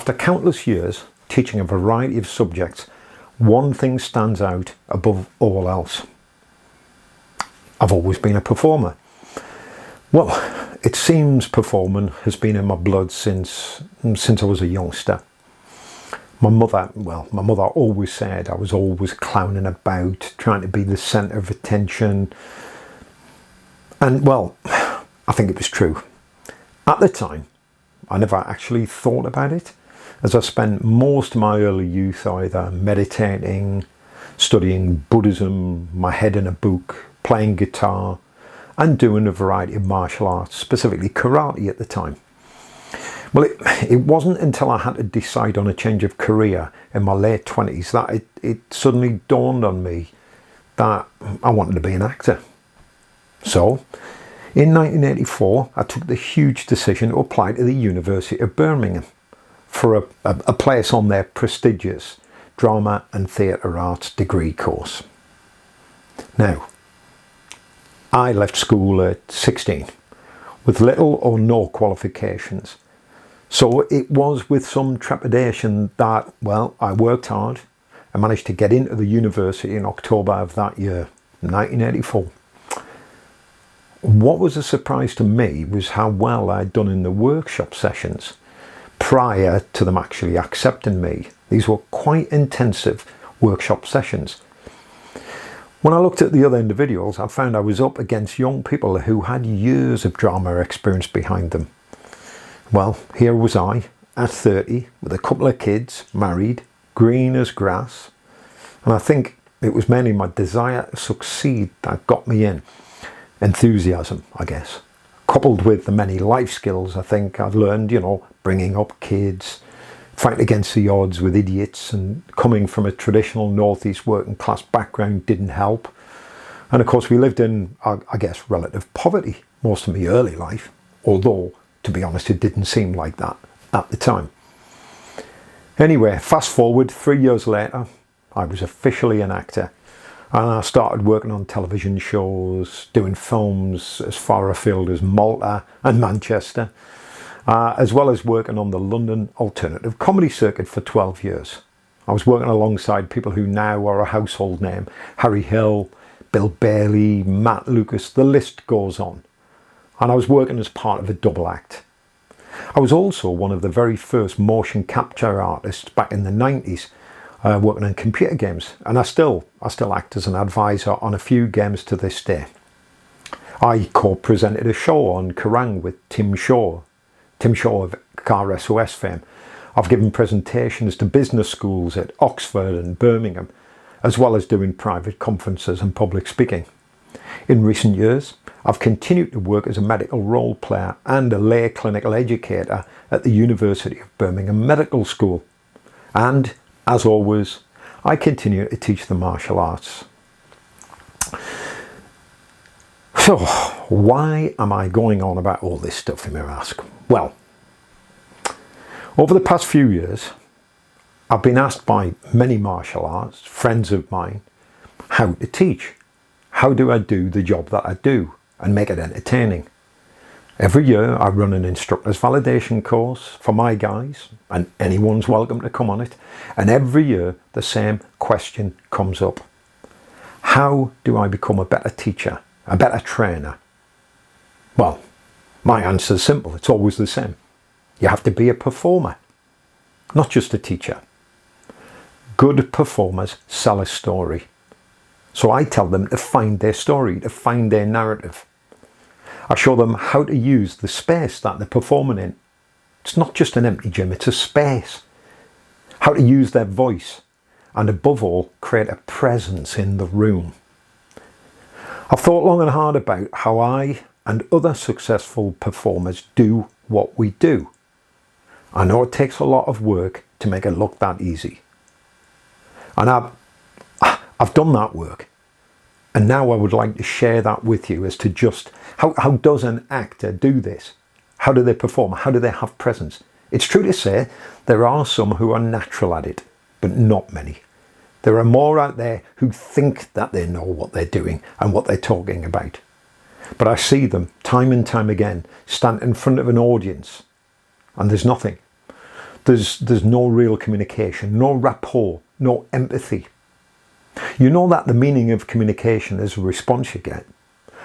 After countless years teaching a variety of subjects, one thing stands out above all else. I've always been a performer. Well, it seems performing has been in my blood since I was a youngster. My mother always said I was always clowning about, trying to be the centre of attention. And well, I think it was true. At the time, I never actually thought about it, as I spent most of my early youth either meditating, studying Buddhism, my head in a book, playing guitar, and doing a variety of martial arts, specifically karate at the time. Well, it wasn't until I had to decide on a change of career in my late 20s that it suddenly dawned on me that I wanted to be an actor. So, in 1984, I took the huge decision to apply to the University of Birmingham for a place on their prestigious Drama and Theatre Arts degree course. Now, I left school at 16 with little or no qualifications. So it was with some trepidation that, well, I worked hard and managed to get into the university in October of that year, 1984. What was a surprise to me was how well I'd done in the workshop sessions prior to them actually accepting me. These were quite intensive workshop sessions. When I looked at the other individuals, I found I was up against young people who had years of drama experience behind them. Well, here was I, at 30, with a couple of kids, married, green as grass. And I think it was mainly my desire to succeed that got me in. Enthusiasm, I guess. Coupled with the many life skills I think I'd learned, bringing up kids, fighting against the odds with idiots, and coming from a traditional northeast working class background didn't help. And of course we lived in, I guess, relative poverty most of my early life, although, to be honest, it didn't seem like that at the time. Anyway, fast forward 3 years later, I was officially an actor. And I started working on television shows, doing films as far afield as Malta and Manchester, as well as working on the London alternative comedy circuit for 12 years. I was working alongside people who now are a household name: Harry Hill, Bill Bailey, Matt Lucas, the list goes on. And I was working as part of a double act. I was also one of the very first motion capture artists back in the 90s, working on computer games, and I still act as an advisor on a few games to this day. I co-presented a show on Kerrang with Tim Shaw of Car SOS fame. I've given presentations to business schools at Oxford and Birmingham, as well as doing private conferences and public speaking. In recent years, I've continued to work as a medical role player and a lay clinical educator at the University of Birmingham Medical School. And as always, I continue to teach the martial arts. So, why am I going on about all this stuff, you may ask? Well, over the past few years, I've been asked by many martial arts friends of mine how to teach. How do I do the job that I do and make it entertaining? Every year I run an instructor's validation course for my guys, and anyone's welcome to come on it. And every year the same question comes up. How do I become a better teacher, a better trainer? Well, my answer is simple. It's always the same. You have to be a performer, not just a teacher. Good performers sell a story. So I tell them to find their story, to find their narrative. I show them how to use the space that they're performing in. It's not just an empty gym, it's a space. How to use their voice, and above all, create a presence in the room. I've thought long and hard about how I and other successful performers do what we do. I know it takes a lot of work to make it look that easy. And I've done that work. And now I would like to share that with you as to just how does an actor do this? How do they perform? How do they have presence? It's true to say there are some who are natural at it, but not many. There are more out there who think that they know what they're doing and what they're talking about. But I see them time and time again stand in front of an audience and there's nothing. There's no real communication, no rapport, no empathy. You know that the meaning of communication is a response you get.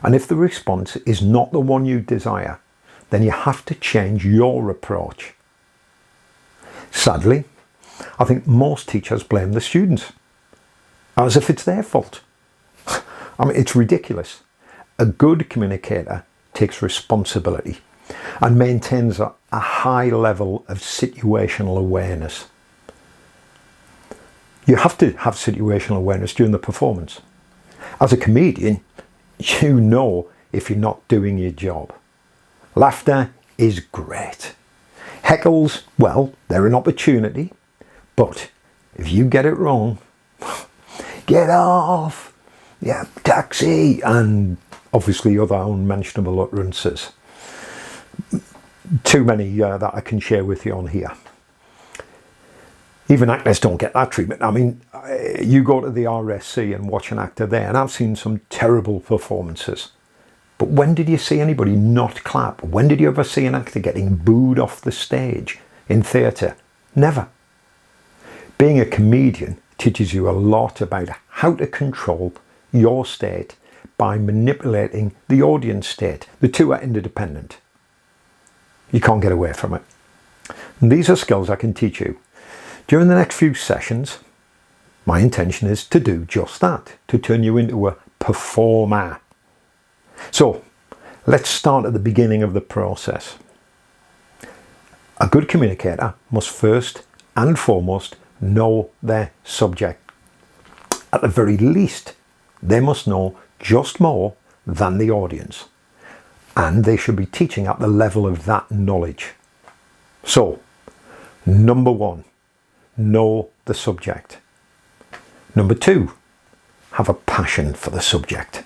And if the response is not the one you desire, then you have to change your approach. Sadly, I think most teachers blame the students, as if it's their fault. I mean, it's ridiculous. A good communicator takes responsibility and maintains a high level of situational awareness. You have to have situational awareness during the performance. As a comedian, you know if you're not doing your job. Laughter is great. Heckles, well, they're an opportunity, but if you get it wrong, get off, yeah, taxi, and obviously other unmentionable utterances. Too many that I can share with you on here. Even actors don't get that treatment. I mean, you go to the RSC and watch an actor there, and I've seen some terrible performances. But when did you see anybody not clap? When did you ever see an actor getting booed off the stage in theatre? Never. Being a comedian teaches you a lot about how to control your state by manipulating the audience state. The two are interdependent. You can't get away from it. And these are skills I can teach you. During the next few sessions, my intention is to do just that, to turn you into a performer. So, let's start at the beginning of the process. A good communicator must first and foremost know their subject. At the very least, they must know just more than the audience, and they should be teaching at the level of that knowledge. So, number one, know the subject. Number two, have a passion for the subject.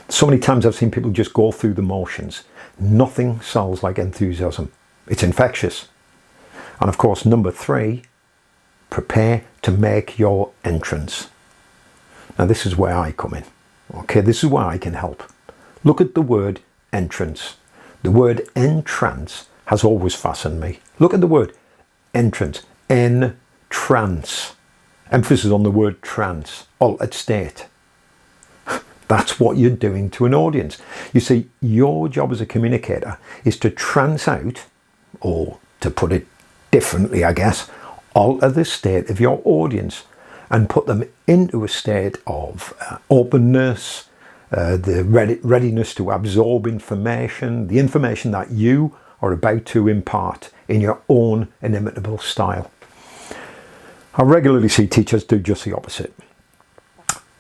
So many times I've seen people just go through the motions. Nothing sells like enthusiasm. It's infectious. And of course, number three, prepare to make your entrance. Now this is where I come in. Okay, this is where I can help. Look at the word entrance. The word entrance has always fastened me. Look at the word entrance. Trance. Emphasis on the word trance. Altered state. That's what you're doing to an audience. You see, your job as a communicator is to trance out, or to put it differently, I guess, alter the state of your audience and put them into a state of openness, the readiness to absorb information, the information that you are about to impart in your own inimitable style. I regularly see teachers do just the opposite.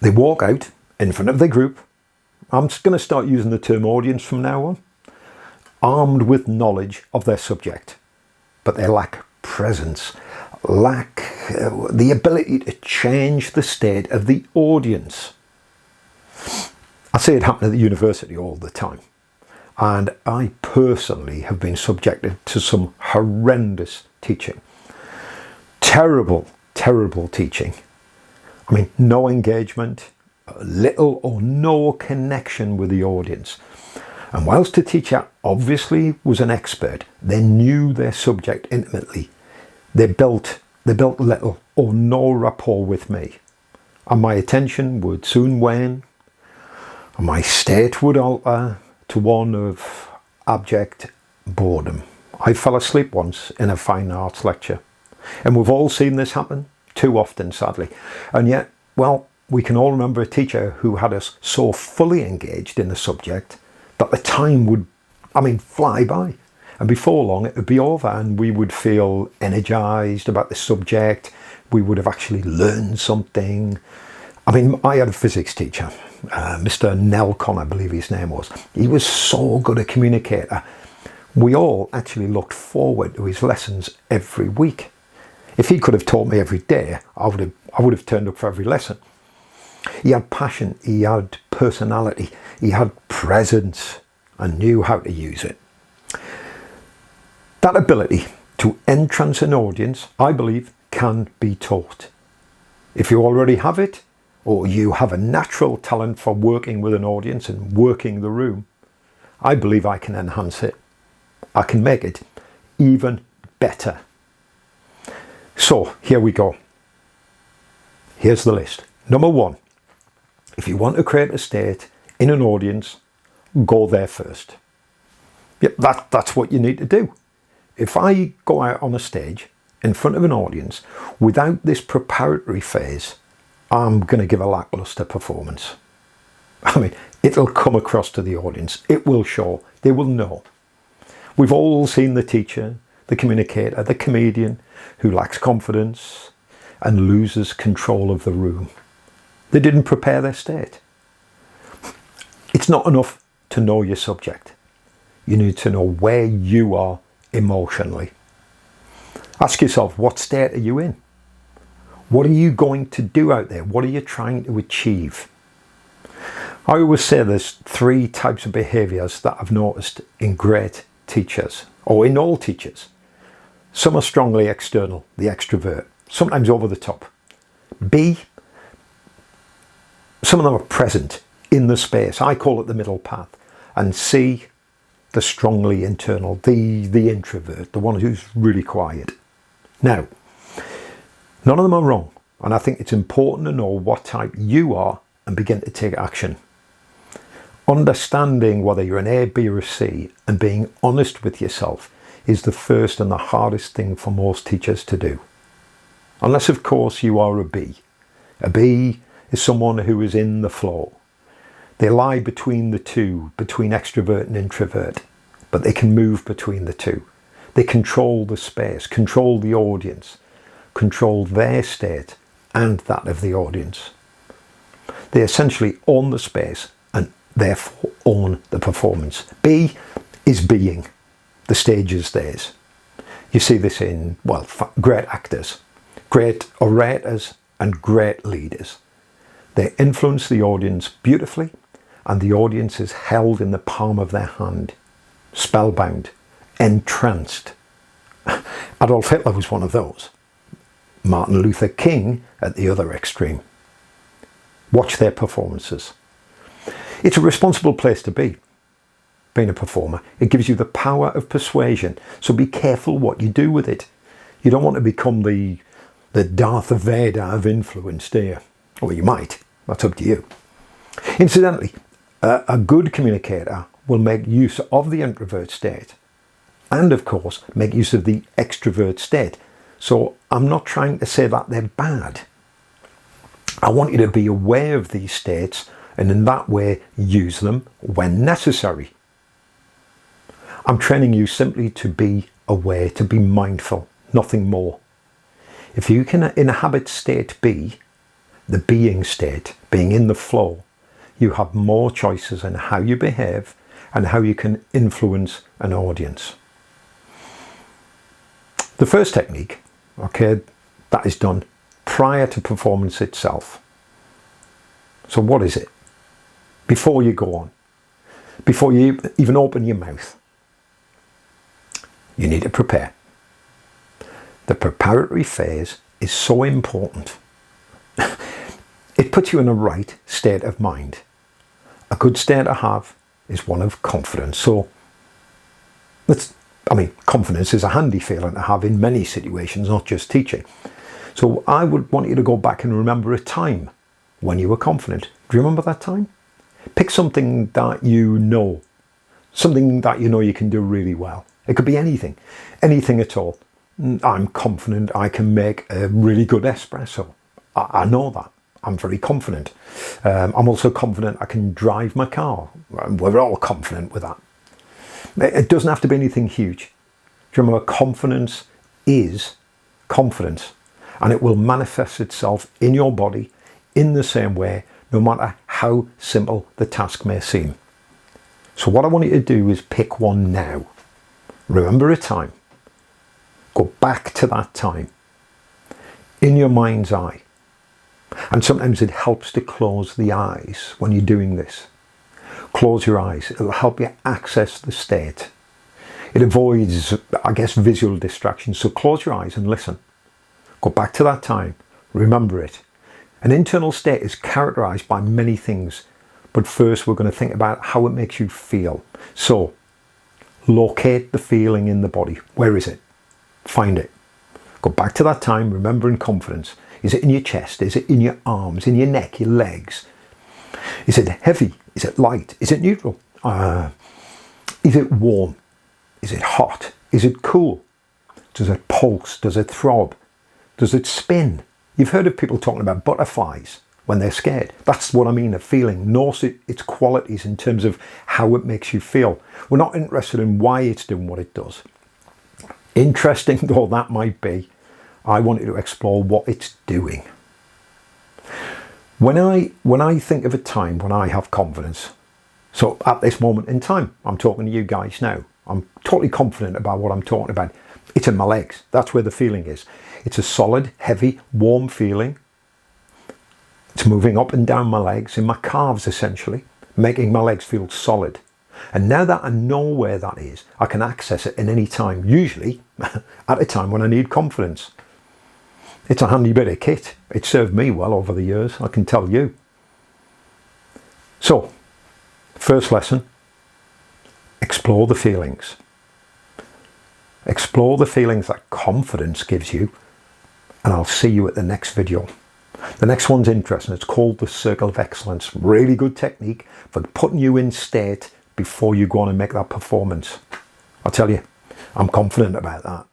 They walk out in front of their group. I'm just going to start using the term audience from now on, armed with knowledge of their subject, but they lack presence, lack the ability to change the state of the audience. I see it happen at the university all the time, and I personally have been subjected to some horrendous teaching. Terrible teaching. I mean, no engagement, little or no connection with the audience. And whilst the teacher obviously was an expert, they knew their subject intimately. They built little or no rapport with me. And my attention would soon wane, and my state would alter to one of abject boredom. I fell asleep once in a fine arts lecture. And we've all seen this happen too often, sadly. And yet, well, we can all remember a teacher who had us so fully engaged in the subject that the time would, fly by. And before long, it would be over and we would feel energized about the subject. We would have actually learned something. I had a physics teacher, Mr. Nelcon, I believe his name was. He was so good a communicator. We all actually looked forward to his lessons every week. If he could have taught me every day, I would have turned up for every lesson. He had passion, he had personality, he had presence, and knew how to use it. That ability to entrance an audience, I believe, can be taught. If you already have it, or you have a natural talent for working with an audience and working the room, I believe I can enhance it. I can make it even better. So here we go. Here's the list. Number 1, if you want to create a state in an audience, go there first. Yep, that's what you need to do. If I go out on a stage in front of an audience without this preparatory phase, I'm going to give a lackluster performance. I mean, it'll come across to the audience. It will show. They will know. We've all seen the teacher, the communicator, the comedian who lacks confidence and loses control of the room. They didn't prepare their state. It's not enough to know your subject. You need to know where you are emotionally. Ask yourself, what state are you in? What are you going to do out there? What are you trying to achieve? I always say there's 3 types of behaviours that I've noticed in great teachers, or in all teachers. Some are strongly external, the extrovert, sometimes over the top. B, some of them are present in the space. I call it the middle path. And C, the strongly internal, the introvert, the one who's really quiet. Now, none of them are wrong, and I think it's important to know what type you are and begin to take action. Understanding whether you're an A, B or a C and being honest with yourself is the first and the hardest thing for most teachers to do. Unless, of course, you are a B. A B is someone who is in the flow. They lie between the two, between extrovert and introvert, but they can move between the two. They control the space, control the audience, control their state and that of the audience. They essentially own the space and therefore own the performance. B is being. The stage is theirs. You see this in, well, great actors, great orators and great leaders. They influence the audience beautifully, and the audience is held in the palm of their hand, spellbound, entranced. Adolf Hitler was one of those. Martin Luther King at the other extreme. Watch their performances. It's a responsible place to be, being a performer. It gives you the power of persuasion, so be careful what you do with it. You don't want to become the Darth Vader of influence, do you? Or you might. That's up to you. Incidentally, a good communicator will make use of the introvert state and, of course, make use of the extrovert state. So I'm not trying to say that they're bad. I want you to be aware of these states and in that way use them when necessary. I'm training you simply to be aware, to be mindful, nothing more. If you can inhabit state B, the being state, being in the flow, you have more choices in how you behave and how you can influence an audience. The first technique, okay, that is done prior to performance itself. So what is it? Before you go on, before you even open your mouth, you need to prepare. The preparatory phase is so important. It puts you in a right state of mind. A good state to have is one of confidence. So, confidence is a handy feeling to have in many situations, not just teaching. So I would want you to go back and remember a time when you were confident. Do you remember that time? Pick something that you know you can do really well. It could be anything at all. I'm confident I can make a really good espresso. I know that. I'm very confident. I'm also confident I can drive my car. We're all confident with that. It doesn't have to be anything huge. Do you remember, confidence is confidence, and it will manifest itself in your body in the same way, no matter how simple the task may seem. So what I want you to do is pick one now. Remember a time. Go back to that time in your mind's eye. And sometimes it helps to close the eyes when you're doing this. Close your eyes. It'll help you access the state. It avoids, visual distractions. So close your eyes and listen. Go back to that time. Remember it. An internal state is characterized by many things. But first we're going to think about how it makes you feel. So locate the feeling in the body. Where is it? Find it. Go back to that time, remembering confidence. Is it in your chest? Is it in your arms, in your neck, your legs? Is it heavy? Is it light? Is it neutral? Is it warm? Is it hot? Is it cool? Does it pulse? Does it throb? Does it spin? You've heard of people talking about butterflies when they're scared. That's what I mean, a feeling. Notice its qualities in terms of how it makes you feel. We're not interested in why it's doing what it does. Interesting though that might be, I wanted to explore what it's doing. When I think of a time when I have confidence, so at this moment in time, I'm talking to you guys now, I'm totally confident about what I'm talking about. It's in my legs. That's where the feeling is. It's a solid, heavy, warm feeling. It's moving up and down my legs, in my calves essentially, making my legs feel solid. And now that I know where that is, I can access it in any time, usually at a time when I need confidence. It's a handy bit of kit. It served me well over the years, I can tell you. So, first lesson, explore the feelings. Explore the feelings that confidence gives you, and I'll see you at the next video. The next one's interesting. It's called the Circle of Excellence. Really good technique for putting you in state before you go on and make that performance. I'll tell you, I'm confident about that.